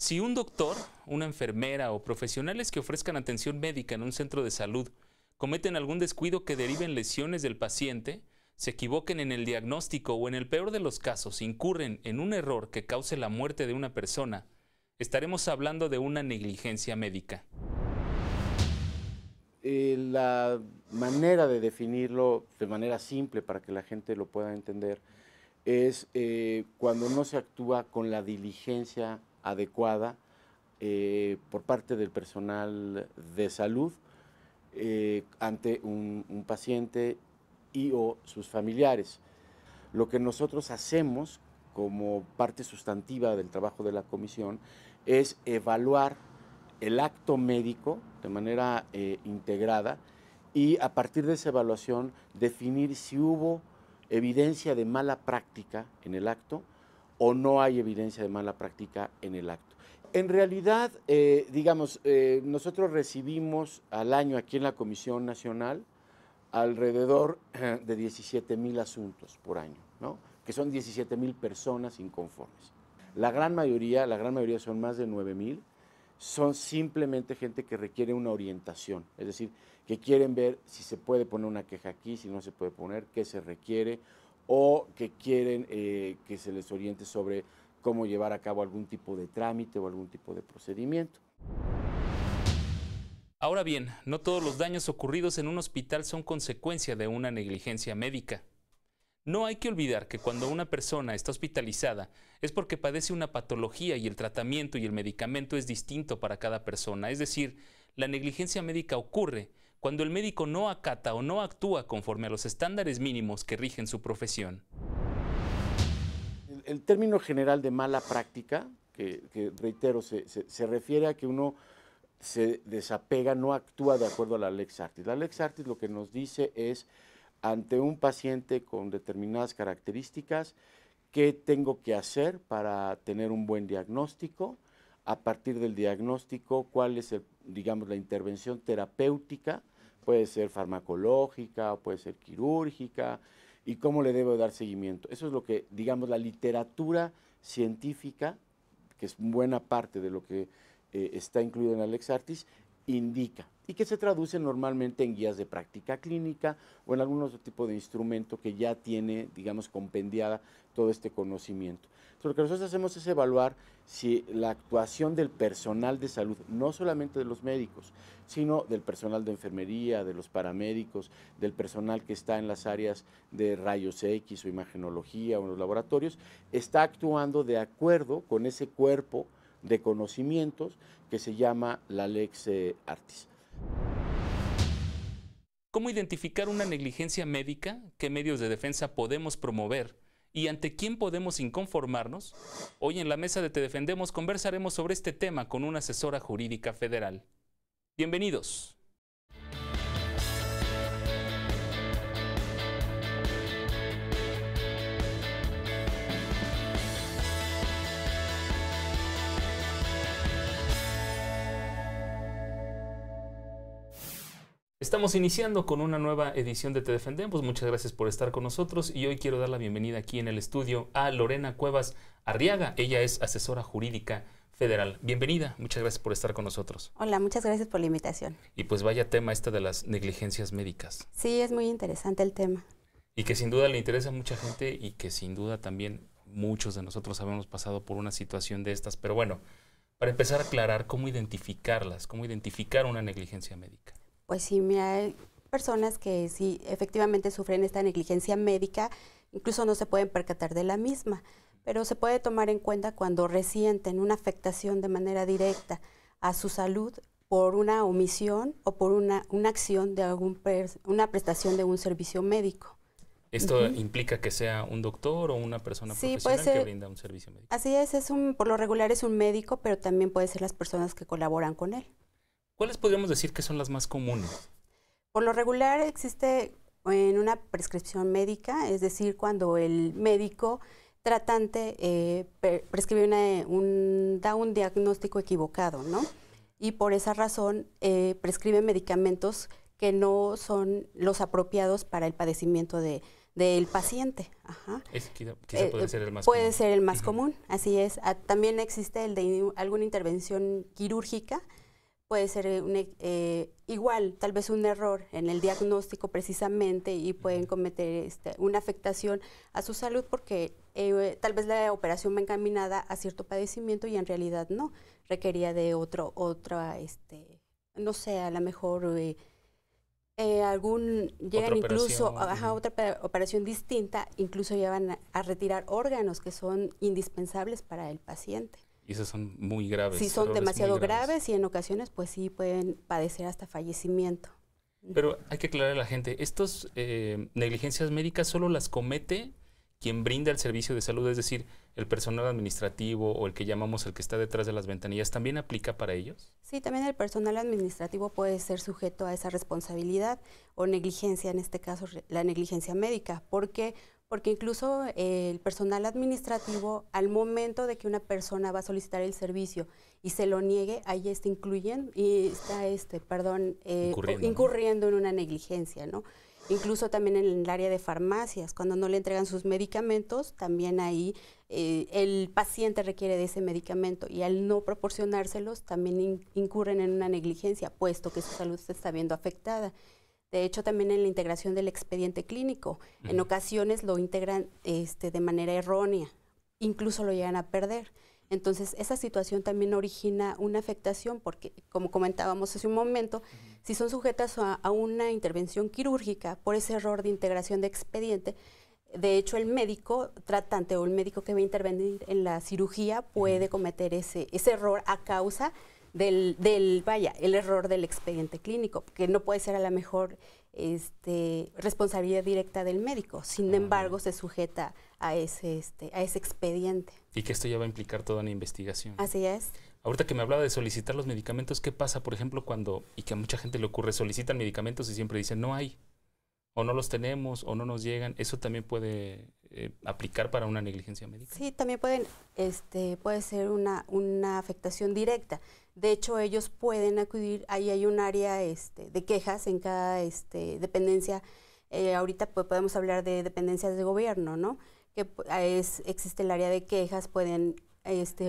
Si un doctor, una enfermera o profesionales que ofrezcan atención médica en un centro de salud cometen algún descuido que derive en lesiones del paciente, se equivoquen en el diagnóstico o en el peor de los casos incurren en un error que cause la muerte de una persona, estaremos hablando de una negligencia médica. La manera de definirlo de manera simple para que la gente lo pueda entender es cuando no se actúa con la diligencia adecuada por parte del personal de salud ante un paciente y o sus familiares. Lo que nosotros hacemos como parte sustantiva del trabajo de la comisión es evaluar el acto médico de manera integrada y a partir de esa evaluación definir si hubo evidencia de mala práctica en el acto o no hay evidencia de mala práctica en el acto. En realidad, nosotros recibimos al año aquí en la Comisión Nacional alrededor de 17,000 asuntos por año, ¿no? Que son 17,000 personas inconformes. La gran mayoría son más de 9,000, son simplemente gente que requiere una orientación, es decir, que quieren ver si se puede poner una queja aquí, si no se puede poner, qué se requiere, o que quieren que se les oriente sobre cómo llevar a cabo algún tipo de trámite o algún tipo de procedimiento. Ahora bien, no todos los daños ocurridos en un hospital son consecuencia de una negligencia médica. No hay que olvidar que cuando una persona está hospitalizada es porque padece una patología y el tratamiento y el medicamento es distinto para cada persona. Es decir, la negligencia médica ocurre cuando el médico no acata o no actúa conforme a los estándares mínimos que rigen su profesión. El término general de mala práctica, que reitero, se refiere a que uno se desapega, no actúa de acuerdo a la Lex Artis. La Lex Artis lo que nos dice es, ante un paciente con determinadas características, qué tengo que hacer para tener un buen diagnóstico, a partir del diagnóstico, cuál es la intervención terapéutica, puede ser farmacológica, puede ser quirúrgica, y cómo le debo dar seguimiento. Eso es lo que, la literatura científica, que es buena parte de lo que está incluido en la Lex Artis, indica, y que se traduce normalmente en guías de práctica clínica o en algún otro tipo de instrumento que ya tiene, compendiada todo este conocimiento. Entonces, lo que nosotros hacemos es evaluar si la actuación del personal de salud, no solamente de los médicos, sino del personal de enfermería, de los paramédicos, del personal que está en las áreas de rayos X o imagenología o en los laboratorios, está actuando de acuerdo con ese cuerpo de conocimientos que se llama la Lex Artis. ¿Cómo identificar una negligencia médica? ¿Qué medios de defensa podemos promover? ¿Y ante quién podemos inconformarnos? Hoy en la mesa de Te Defendemos conversaremos sobre este tema con una asesora jurídica federal. Bienvenidos. Estamos iniciando con una nueva edición de Te Defendemos. Muchas gracias por estar con nosotros y hoy quiero dar la bienvenida aquí en el estudio a Lorena Cuevas Arriaga. Ella es asesora jurídica federal. Bienvenida, muchas gracias por estar con nosotros. Hola, muchas gracias por la invitación. Y pues vaya tema este de las negligencias médicas. Sí, es muy interesante el tema. Y que sin duda le interesa a mucha gente y que sin duda también muchos de nosotros habíamos pasado por una situación de estas. Pero bueno, para empezar a aclarar cómo identificarlas, cómo identificar una negligencia médica. Pues sí, mira, hay personas que sí efectivamente sufren esta negligencia médica, incluso no se pueden percatar de la misma, pero se puede tomar en cuenta cuando resienten una afectación de manera directa a su salud por una omisión o por una acción de una prestación de un servicio médico. ¿Esto implica que sea un doctor o una persona profesional que brinda un servicio médico? Así es, por lo regular es un médico, pero también puede ser las personas que colaboran con él. ¿Cuáles podríamos decir que son las más comunes? Por lo regular existe en una prescripción médica, es decir, cuando el médico tratante prescribe da un diagnóstico equivocado, ¿no? Y por esa razón prescribe medicamentos que no son los apropiados para el padecimiento de del paciente. Ajá. Quizá puede ser el más puede común. ser el más común, así es. También existe el de alguna intervención quirúrgica. Puede ser igual, tal vez un error en el diagnóstico precisamente y pueden cometer una afectación a su salud porque tal vez la operación va encaminada a cierto padecimiento y en realidad no, requería de no sé, a lo mejor llegan incluso a otra operación distinta, incluso llevan a retirar órganos que son indispensables para el paciente. Y esos son muy graves. Sí, son demasiado graves y en ocasiones pues sí pueden padecer hasta fallecimiento. Pero hay que aclarar a la gente, ¿estas negligencias médicas solo las comete quien brinda el servicio de salud? Es decir, el personal administrativo o el que llamamos el que está detrás de las ventanillas, ¿también aplica para ellos? Sí, también el personal administrativo puede ser sujeto a esa responsabilidad o negligencia, en este caso la negligencia médica. ¿Por qué? Porque incluso el personal administrativo, al momento de que una persona va a solicitar el servicio y se lo niegue, ahí está incurriendo en una negligencia, ¿no? Incluso también en el área de farmacias, cuando no le entregan sus medicamentos, también ahí el paciente requiere de ese medicamento y al no proporcionárselos también incurren en una negligencia, puesto que su salud se está viendo afectada. De hecho, también en la integración del expediente clínico, en ocasiones lo integran de manera errónea, incluso lo llegan a perder. Entonces, esa situación también origina una afectación porque, como comentábamos hace un momento, si son sujetas a una intervención quirúrgica por ese error de integración de expediente, de hecho, el médico tratante o el médico que va a intervenir en la cirugía puede cometer ese error a causa el error del expediente clínico, que no puede ser a lo mejor responsabilidad directa del médico, sin embargo se sujeta a ese expediente. Y que esto ya va a implicar toda una investigación. Así es. Ahorita que me hablaba de solicitar los medicamentos, ¿qué pasa, por ejemplo, y que a mucha gente le ocurre, solicitan medicamentos y siempre dicen no hay, o no los tenemos, o no nos llegan? ¿Eso también puede aplicar para una negligencia médica? Sí, también puede ser una afectación directa. De hecho, ellos pueden acudir, ahí hay un área de quejas en cada dependencia. Ahorita pues, podemos hablar de dependencias de gobierno, ¿no? Que existe el área de quejas, pueden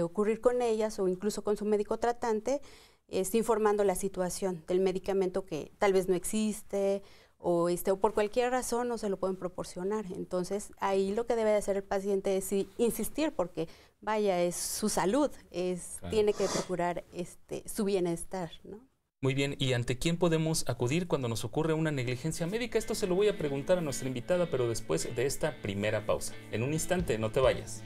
ocurrir con ellas o incluso con su médico tratante, informando la situación del medicamento que tal vez no existe o por cualquier razón no se lo pueden proporcionar. Entonces, ahí lo que debe de hacer el paciente es insistir porque, es su salud, claro, tiene que procurar su bienestar, ¿no? Muy bien, ¿y ante quién podemos acudir cuando nos ocurre una negligencia médica? Esto se lo voy a preguntar a nuestra invitada, pero después de esta primera pausa. En un instante, no te vayas.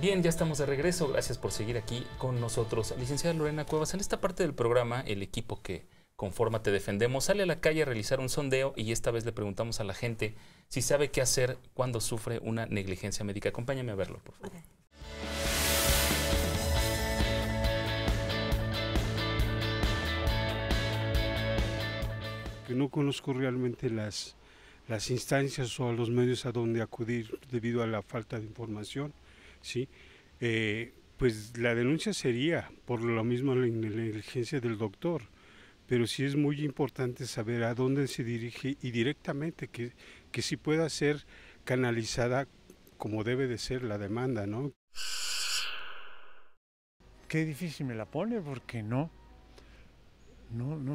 Bien, ya estamos de regreso. Gracias por seguir aquí con nosotros. Licenciada Lorena Cuevas, en esta parte del programa, el equipo que conforma Te Defendemos sale a la calle a realizar un sondeo y esta vez le preguntamos a la gente si sabe qué hacer cuando sufre una negligencia médica. Acompáñame a verlo, por favor. Okay. Que no conozco realmente las instancias o los medios a donde acudir debido a la falta de información. ¿Sí? Pues la denuncia sería por lo mismo la negligencia del doctor, pero sí es muy importante saber a dónde se dirige y directamente que sí pueda ser canalizada como debe de ser la demanda, ¿no? Qué difícil me la pone porque no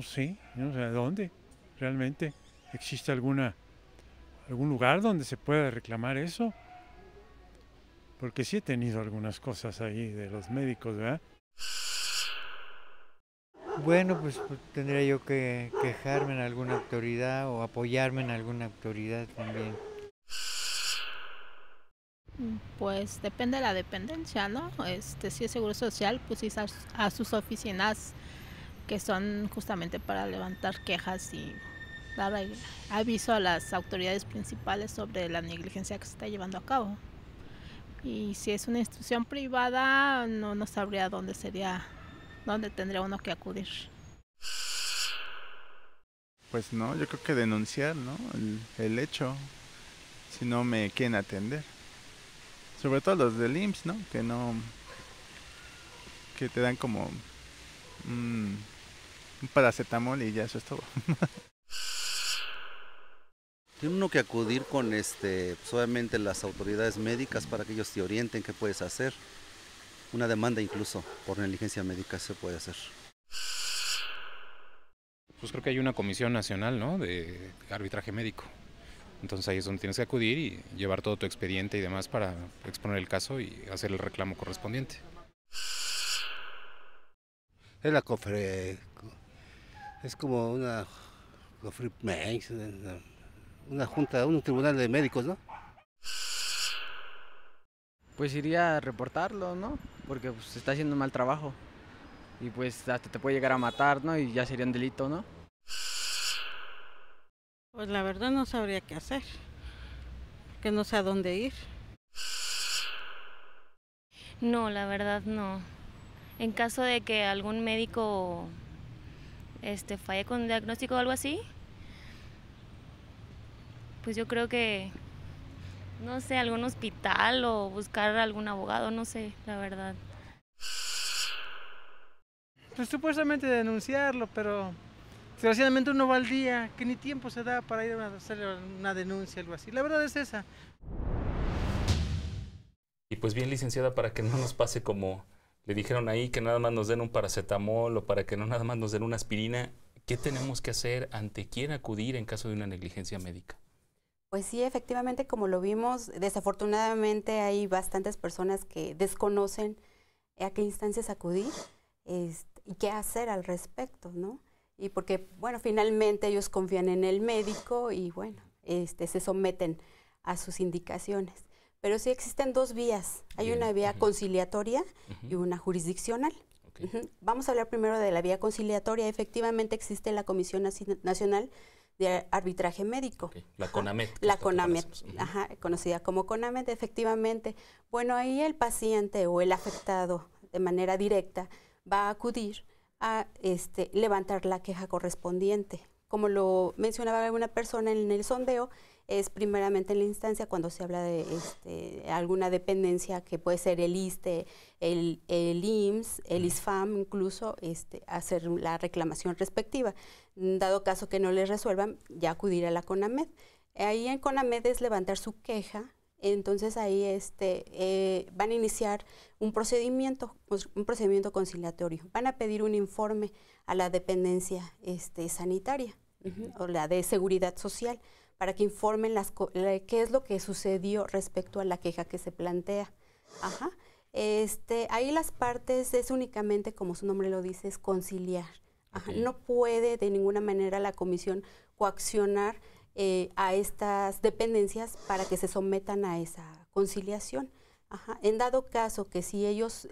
sé, no sé a dónde realmente existe algún lugar donde se pueda reclamar eso. Porque sí he tenido algunas cosas ahí de los médicos, ¿verdad? Bueno, pues tendría yo que quejarme en alguna autoridad o apoyarme en alguna autoridad también. Pues depende de la dependencia, ¿no? Si es seguro social, pues ir a sus oficinas que son justamente para levantar quejas y dar aviso a las autoridades principales sobre la negligencia que se está llevando a cabo. Y si es una institución privada, no sabría dónde tendría uno que acudir. Pues no, yo creo que denunciar, ¿no? El hecho, si no me quieren atender. Sobre todo los del IMSS, ¿no? Que te dan como un paracetamol y ya eso es todo. Tiene uno que acudir con pues obviamente las autoridades médicas para que ellos te orienten qué puedes hacer. Una demanda incluso por negligencia médica se puede hacer. Pues creo que hay una comisión nacional, ¿no?, de arbitraje médico. Entonces ahí es donde tienes que acudir y llevar todo tu expediente y demás para exponer el caso y hacer el reclamo correspondiente. Es la COFRE, es como una COFRIMEX, una junta, un tribunal de médicos, ¿no? Pues iría a reportarlo, ¿no? Porque pues, se está haciendo un mal trabajo y pues hasta te puede llegar a matar, ¿no? Y ya sería un delito, ¿no? Pues la verdad no sabría qué hacer, que no sé a dónde ir. No, la verdad no. En caso de que algún médico falle con diagnóstico o algo así, pues yo creo que, no sé, algún hospital o buscar algún abogado, no sé, la verdad. Pues supuestamente denunciarlo, pero desgraciadamente uno va al día, que ni tiempo se da para ir a hacer una denuncia o algo así. La verdad es esa. Y pues bien, licenciada, para que no nos pase como le dijeron ahí, que nada más nos den un paracetamol o para que no nada más nos den una aspirina, ¿qué tenemos que hacer ante quién acudir en caso de una negligencia médica? Pues sí, efectivamente, como lo vimos, desafortunadamente hay bastantes personas que desconocen a qué instancias acudir y qué hacer al respecto, ¿no? Y porque, bueno, finalmente ellos confían en el médico y, bueno, se someten a sus indicaciones. Pero sí existen dos vías. Hay una vía conciliatoria y una jurisdiccional. Vamos a hablar primero de la vía conciliatoria. Efectivamente existe la Comisión Nacional de Arbitraje Médico. La CONAMED. La CONAMED, conocida como CONAMED, efectivamente. Bueno, ahí el paciente o el afectado de manera directa va a acudir a levantar la queja correspondiente. Como lo mencionaba alguna persona en el sondeo, es primeramente en la instancia cuando se habla de alguna dependencia que puede ser el ISSSTE, el IMSS, el ISFAM, incluso hacer la reclamación respectiva. Dado caso que no les resuelvan, ya acudir a la CONAMED. Ahí en CONAMED es levantar su queja, entonces ahí van a iniciar un procedimiento conciliatorio. Van a pedir un informe a la dependencia sanitaria o la de seguridad social, para que informen qué es lo que sucedió respecto a la queja que se plantea. Ahí las partes es únicamente, como su nombre lo dice, es conciliar. No puede de ninguna manera la comisión coaccionar a estas dependencias para que se sometan a esa conciliación. En dado caso que si ellos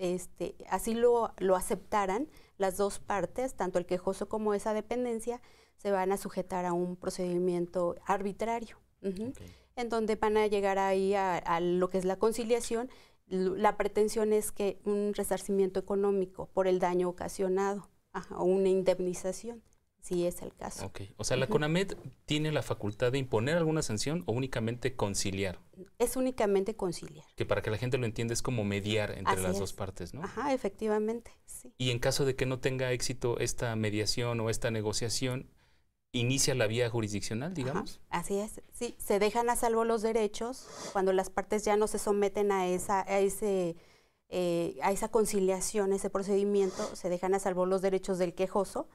así lo aceptaran, las dos partes, tanto el quejoso como esa dependencia, se van a sujetar a un procedimiento arbitrario, en donde van a llegar ahí a lo que es la conciliación. La pretensión es que un resarcimiento económico por el daño ocasionado, o una indemnización, si es el caso. O sea, ¿la CONAMED tiene la facultad de imponer alguna sanción o únicamente conciliar? Es únicamente conciliar. Que para que la gente lo entienda es como mediar entre las dos partes, ¿no? Efectivamente, sí. Y en caso de que no tenga éxito esta mediación o esta negociación, ¿inicia la vía jurisdiccional, digamos? Así es, sí. Se dejan a salvo los derechos cuando las partes ya no se someten a esa conciliación, ese procedimiento, se dejan a salvo los derechos del quejoso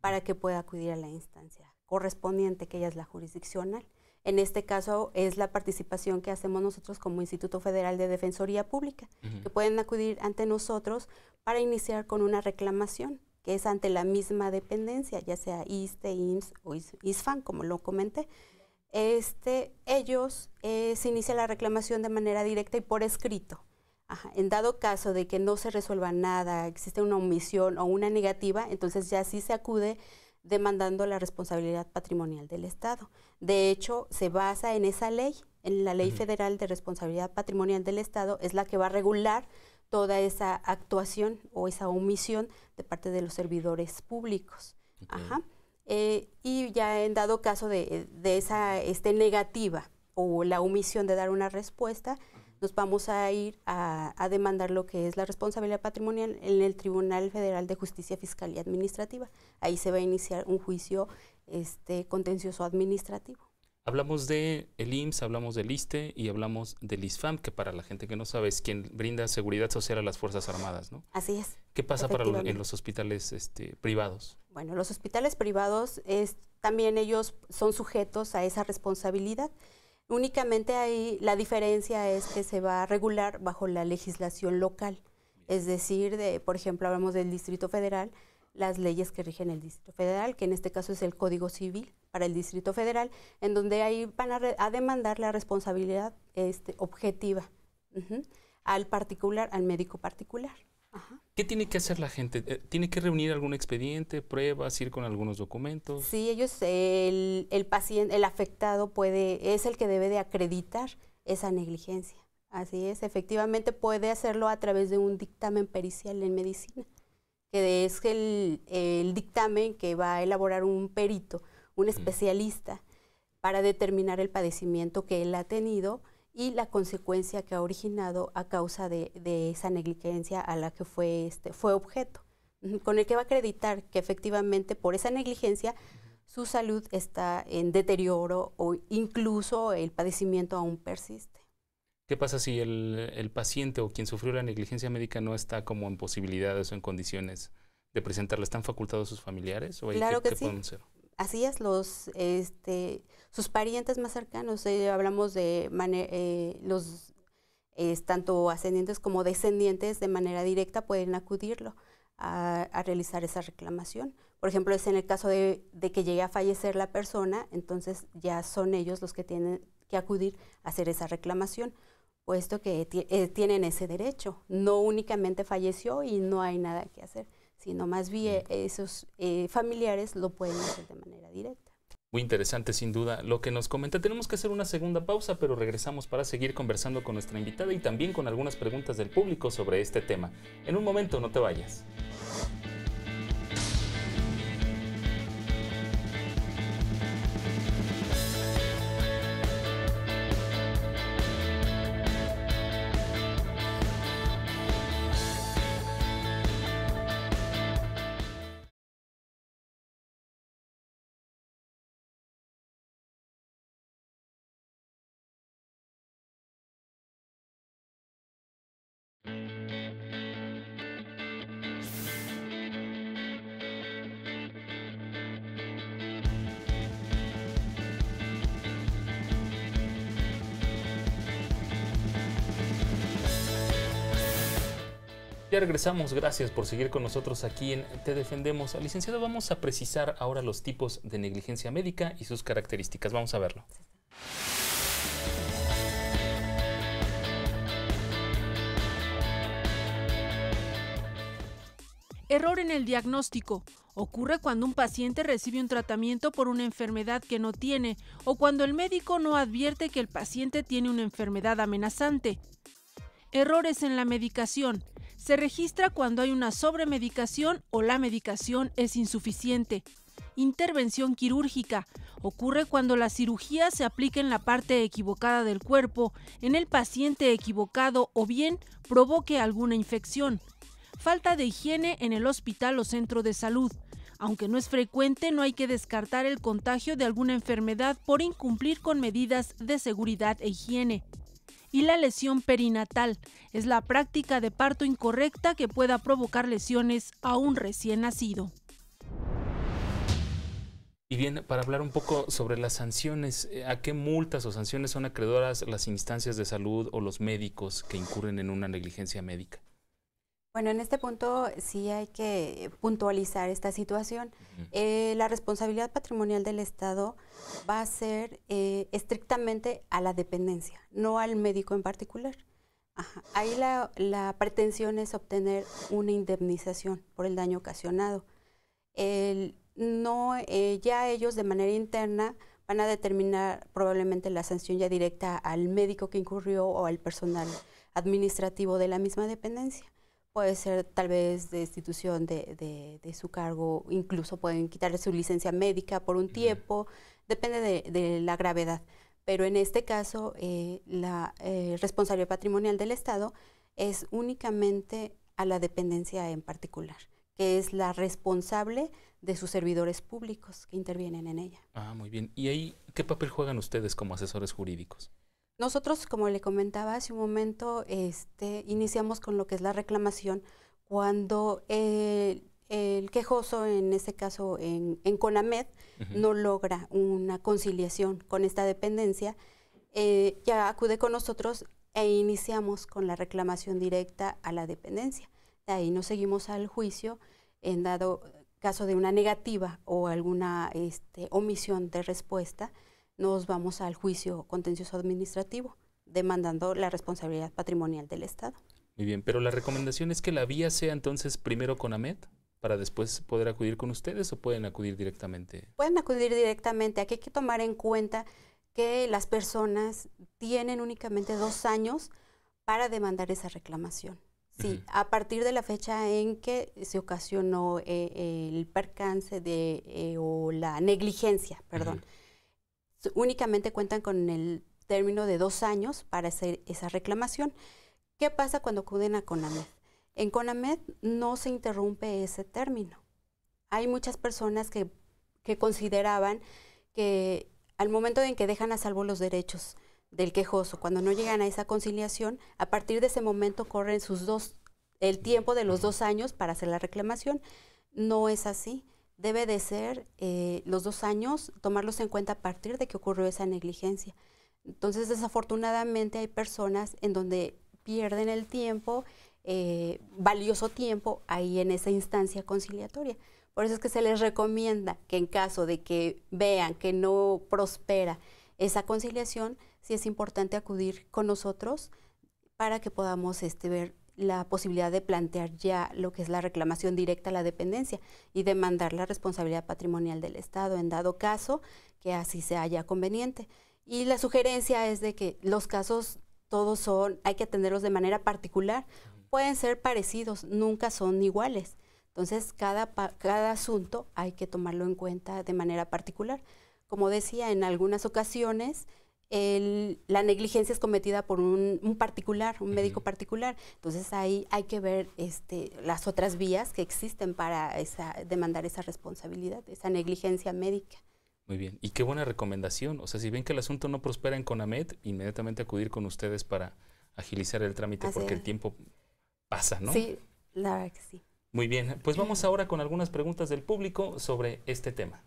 para que pueda acudir a la instancia correspondiente, que ella es la jurisdiccional. En este caso es la participación que hacemos nosotros como Instituto Federal de Defensoría Pública, que pueden acudir ante nosotros para iniciar con una reclamación, que es ante la misma dependencia, ya sea ISSSTE, IMSS o ISFAM, como lo comenté. ellos se inicia la reclamación de manera directa y por escrito. Ajá. En dado caso de que no se resuelva nada, existe una omisión o una negativa, entonces ya sí se acude demandando la responsabilidad patrimonial del Estado. De hecho, se basa en esa ley, en la Ley Federal de Responsabilidad Patrimonial del Estado, es la que va a regular toda esa actuación o esa omisión de parte de los servidores públicos. Okay. Ajá. Y ya en dado caso de esa negativa o la omisión de dar una respuesta, nos vamos a ir a demandar lo que es la responsabilidad patrimonial en el Tribunal Federal de Justicia Fiscal y Administrativa. Ahí se va a iniciar un juicio contencioso administrativo. Hablamos de el IMSS, hablamos del ISSSTE y hablamos del ISFAM, que para la gente que no sabe es quien brinda seguridad social a las Fuerzas Armadas, ¿no? Así es. ¿Qué pasa en los hospitales privados? Bueno, los hospitales privados también ellos son sujetos a esa responsabilidad. Únicamente ahí la diferencia es que se va a regular bajo la legislación local. Es decir, por ejemplo, hablamos del Distrito Federal, las leyes que rigen el Distrito Federal, que en este caso es el Código Civil para el Distrito Federal, en donde ahí van a demandar la responsabilidad objetiva al particular, al médico particular. Ajá. ¿Qué tiene que hacer la gente? ¿Tiene que reunir algún expediente, pruebas, ir con algunos documentos? Sí, el paciente, el afectado es el que debe de acreditar esa negligencia. Así es, efectivamente puede hacerlo a través de un dictamen pericial en medicina, que es el dictamen que va a elaborar un perito, un especialista, para determinar el padecimiento que él ha tenido y la consecuencia que ha originado a causa de esa negligencia a la que fue objeto, con el que va a acreditar que efectivamente por esa negligencia su salud está en deterioro o incluso el padecimiento aún persiste. ¿Qué pasa si el paciente o quien sufrió la negligencia médica no está como en posibilidades o en condiciones de presentarla? ¿Están facultados sus familiares? ¿O claro que ¿qué sí. pueden hacer? Así es, sus parientes más cercanos, hablamos de los tanto ascendientes como descendientes de manera directa pueden acudirlo a realizar esa reclamación. Por ejemplo, es en el caso de que llegue a fallecer la persona, entonces ya son ellos los que tienen que acudir a hacer esa reclamación, puesto que tienen ese derecho. No únicamente falleció y no hay nada que hacer, sino más bien esos familiares lo pueden hacer de manera directa. Muy interesante, sin duda, lo que nos comenta. Tenemos que hacer una segunda pausa, pero regresamos para seguir conversando con nuestra invitada y también con algunas preguntas del público sobre este tema. En un momento, no te vayas. Ya regresamos, gracias por seguir con nosotros aquí en Te Defendemos. Licenciado, vamos a precisar ahora los tipos de negligencia médica y sus características. Vamos a verlo. Error en el diagnóstico. Ocurre cuando un paciente recibe un tratamiento por una enfermedad que no tiene o cuando el médico no advierte que el paciente tiene una enfermedad amenazante. Errores en la medicación. Se registra cuando hay una sobremedicación o la medicación es insuficiente. Intervención quirúrgica. Ocurre cuando la cirugía se aplica en la parte equivocada del cuerpo, en el paciente equivocado o bien provoque alguna infección. Falta de higiene en el hospital o centro de salud. Aunque no es frecuente, no hay que descartar el contagio de alguna enfermedad por incumplir con medidas de seguridad e higiene. Y la lesión perinatal es la práctica de parto incorrecta que pueda provocar lesiones a un recién nacido. Y bien, para hablar un poco sobre las sanciones, ¿a qué multas o sanciones son acreedoras las instancias de salud o los médicos que incurren en una negligencia médica? Bueno, en este punto sí hay que puntualizar esta situación. La responsabilidad patrimonial del Estado va a ser estrictamente a la dependencia, no al médico en particular. Ajá. Ahí la pretensión es obtener una indemnización por el daño ocasionado. Ya ellos de manera interna van a determinar probablemente la sanción ya directa al médico que incurrió o al personal administrativo de la misma dependencia. Puede ser tal vez destitución de su cargo, incluso pueden quitarle su licencia médica por un tiempo, depende de la gravedad. Pero en este caso, la responsabilidad patrimonial del Estado es únicamente a la dependencia en particular, que es la responsable de sus servidores públicos que intervienen en ella. Ah, muy bien. ¿Y ahí qué papel juegan ustedes como asesores jurídicos? Nosotros, como le comentaba hace un momento, iniciamos con lo que es la reclamación cuando el quejoso, en este caso en CONAMED, no logra una conciliación con esta dependencia, ya acude con nosotros e iniciamos con la reclamación directa a la dependencia. De ahí nos seguimos al juicio en dado caso de una negativa o alguna omisión de respuesta. Nos vamos al juicio contencioso administrativo, demandando la responsabilidad patrimonial del Estado. Muy bien, pero la recomendación es que la vía sea entonces primero CONAMED, para después poder acudir con ustedes, ¿o pueden acudir directamente? Pueden acudir directamente. Aquí hay que tomar en cuenta que las personas tienen únicamente 2 años para demandar esa reclamación. Sí, a partir de la fecha en que se ocasionó el percance o la negligencia, perdón. Únicamente cuentan con el término de 2 años para hacer esa reclamación. ¿Qué pasa cuando acuden a CONAMED? En CONAMED no se interrumpe ese término. Hay muchas personas que consideraban que al momento en que dejan a salvo los derechos del quejoso, cuando no llegan a esa conciliación, a partir de ese momento corren el tiempo de los 2 años para hacer la reclamación. No es así. Debe de ser los 2 años, tomarlos en cuenta a partir de que ocurrió esa negligencia. Entonces, desafortunadamente, hay personas en donde pierden el tiempo, valioso tiempo, ahí en esa instancia conciliatoria. Por eso es que se les recomienda que en caso de que vean que no prospera esa conciliación, sí es importante acudir con nosotros para que podamos ver la posibilidad de plantear ya lo que es la reclamación directa a la dependencia y demandar la responsabilidad patrimonial del Estado en dado caso que así se haya conveniente. Y la sugerencia es de que los casos todos hay que atenderlos de manera particular. Pueden ser parecidos, nunca son iguales. Entonces, cada asunto hay que tomarlo en cuenta de manera particular. Como decía, en algunas ocasiones la negligencia es cometida por un particular, un médico particular. Entonces ahí hay que ver las otras vías que existen para demandar esa responsabilidad, esa negligencia médica. Muy bien. Y qué buena recomendación. O sea, si ven que el asunto no prospera en CONAMED, inmediatamente acudir con ustedes para agilizar el trámite, porque el tiempo pasa, ¿no? Sí, la verdad que sí. Muy bien. Pues vamos ahora con algunas preguntas del público sobre este tema.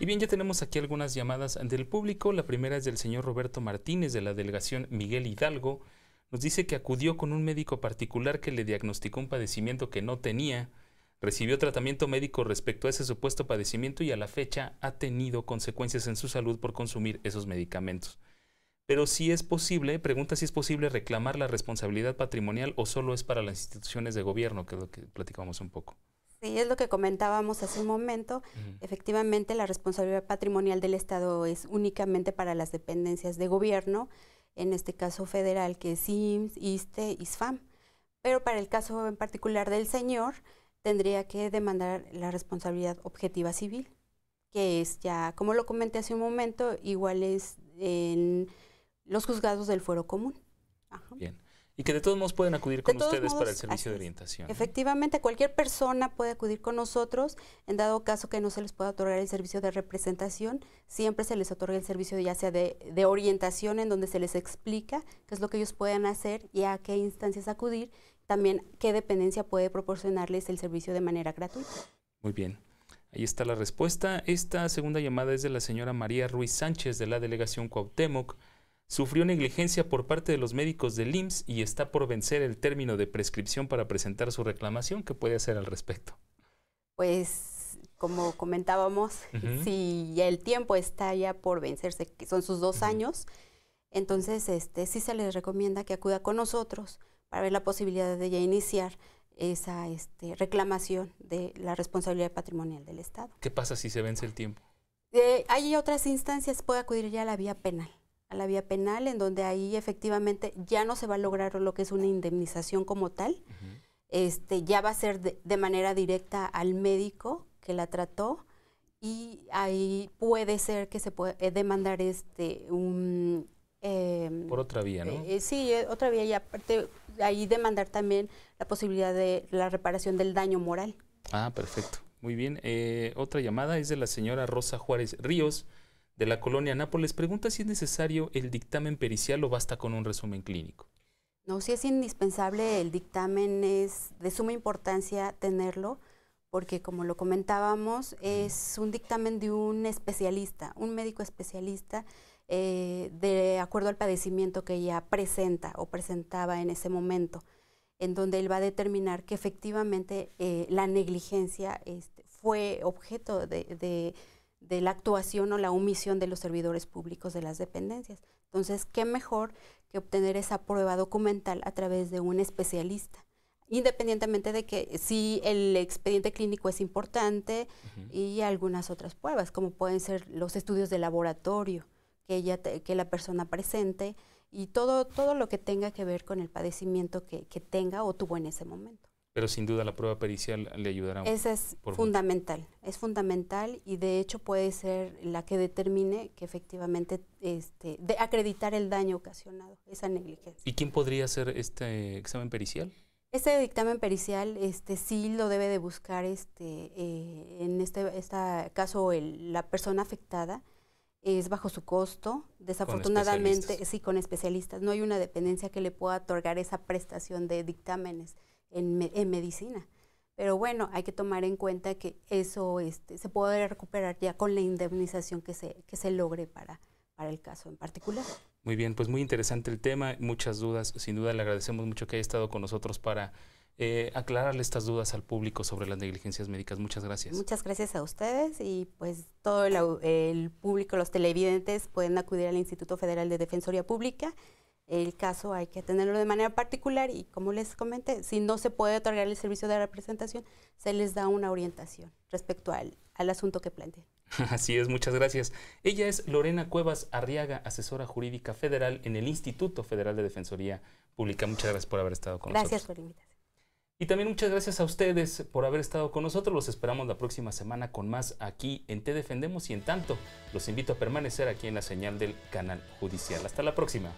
Y bien, ya tenemos aquí algunas llamadas del público. La primera es del señor Roberto Martínez, de la delegación Miguel Hidalgo. Nos dice que acudió con un médico particular que le diagnosticó un padecimiento que no tenía, recibió tratamiento médico respecto a ese supuesto padecimiento y a la fecha ha tenido consecuencias en su salud por consumir esos medicamentos. Pero si es posible, pregunta si es posible reclamar la responsabilidad patrimonial o solo es para las instituciones de gobierno, que es lo que platicamos un poco. Sí, es lo que comentábamos hace un momento. Efectivamente, la responsabilidad patrimonial del Estado es únicamente para las dependencias de gobierno, en este caso federal, que es IMSS, ISSSTE, ISFAM. Pero para el caso en particular del señor, tendría que demandar la responsabilidad objetiva civil, que es ya, como lo comenté hace un momento, igual es en los juzgados del fuero común. Ajá. Bien. Y que de todos modos pueden acudir con ustedes para el servicio de orientación. Efectivamente, cualquier persona puede acudir con nosotros. En dado caso que no se les pueda otorgar el servicio de representación, siempre se les otorga el servicio ya sea de orientación, en donde se les explica qué es lo que ellos pueden hacer y a qué instancias acudir. También qué dependencia puede proporcionarles el servicio de manera gratuita. Muy bien. Ahí está la respuesta. Esta segunda llamada es de la señora María Ruiz Sánchez de la delegación Cuauhtémoc. Sufrió negligencia por parte de los médicos del IMSS y está por vencer el término de prescripción para presentar su reclamación. ¿Qué puede hacer al respecto? Pues, como comentábamos, si el tiempo está ya por vencerse, que son sus 2 años, entonces sí se les recomienda que acuda con nosotros para ver la posibilidad de ya iniciar esa reclamación de la responsabilidad patrimonial del Estado. ¿Qué pasa si se vence el tiempo? Hay otras instancias, puede acudir ya a la vía penal. A la vía penal, en donde ahí efectivamente ya no se va a lograr lo que es una indemnización como tal. Ya va a ser de manera directa al médico que la trató, y ahí puede ser que se puede demandar por otra vía, ¿no? Sí, otra vía, y aparte ahí demandar también la posibilidad de la reparación del daño moral. Ah, perfecto. Muy bien. Otra llamada es de la señora Rosa Juárez Ríos, de la colonia Nápoles. Pregunta si es necesario el dictamen pericial o basta con un resumen clínico. No, sí es indispensable, el dictamen es de suma importancia tenerlo, porque como lo comentábamos, es un dictamen de un especialista, un médico especialista, de acuerdo al padecimiento que ella presenta o presentaba en ese momento, en donde él va a determinar que efectivamente la negligencia fue objeto de la actuación o la omisión de los servidores públicos de las dependencias. Entonces, ¿qué mejor que obtener esa prueba documental a través de un especialista? Independientemente de que sí el expediente clínico es importante y algunas otras pruebas, como pueden ser los estudios de laboratorio que la persona presente y todo lo que tenga que ver con el padecimiento que tenga o tuvo en ese momento. Pero sin duda la prueba pericial le ayudará. Esa es fundamental, es fundamental, y de hecho puede ser la que determine que efectivamente de acreditar el daño ocasionado, esa negligencia. ¿Y quién podría hacer este examen pericial? Este dictamen pericial sí lo debe de buscar en este caso la persona afectada. Es bajo su costo, desafortunadamente, sí, con especialistas. No hay una dependencia que le pueda otorgar esa prestación de dictámenes en medicina. Pero bueno, hay que tomar en cuenta que eso se puede recuperar ya con la indemnización que se logre para el caso en particular. Muy bien, pues muy interesante el tema, muchas dudas. Sin duda le agradecemos mucho que haya estado con nosotros para aclararle estas dudas al público sobre las negligencias médicas. Muchas gracias. Muchas gracias a ustedes, y pues todo el público, los televidentes, pueden acudir al Instituto Federal de Defensoría Pública. El caso hay que atenderlo de manera particular, y como les comenté, si no se puede otorgar el servicio de representación, se les da una orientación respecto al asunto que plantean. Así es, muchas gracias. Ella es Lorena Cuevas Arriaga, asesora jurídica federal en el Instituto Federal de Defensoría Pública. Muchas gracias por haber estado con nosotros. Gracias por la invitación. Y también muchas gracias a ustedes por haber estado con nosotros. Los esperamos la próxima semana con más aquí en Te Defendemos, y en tanto, los invito a permanecer aquí en la señal del canal judicial. Hasta la próxima.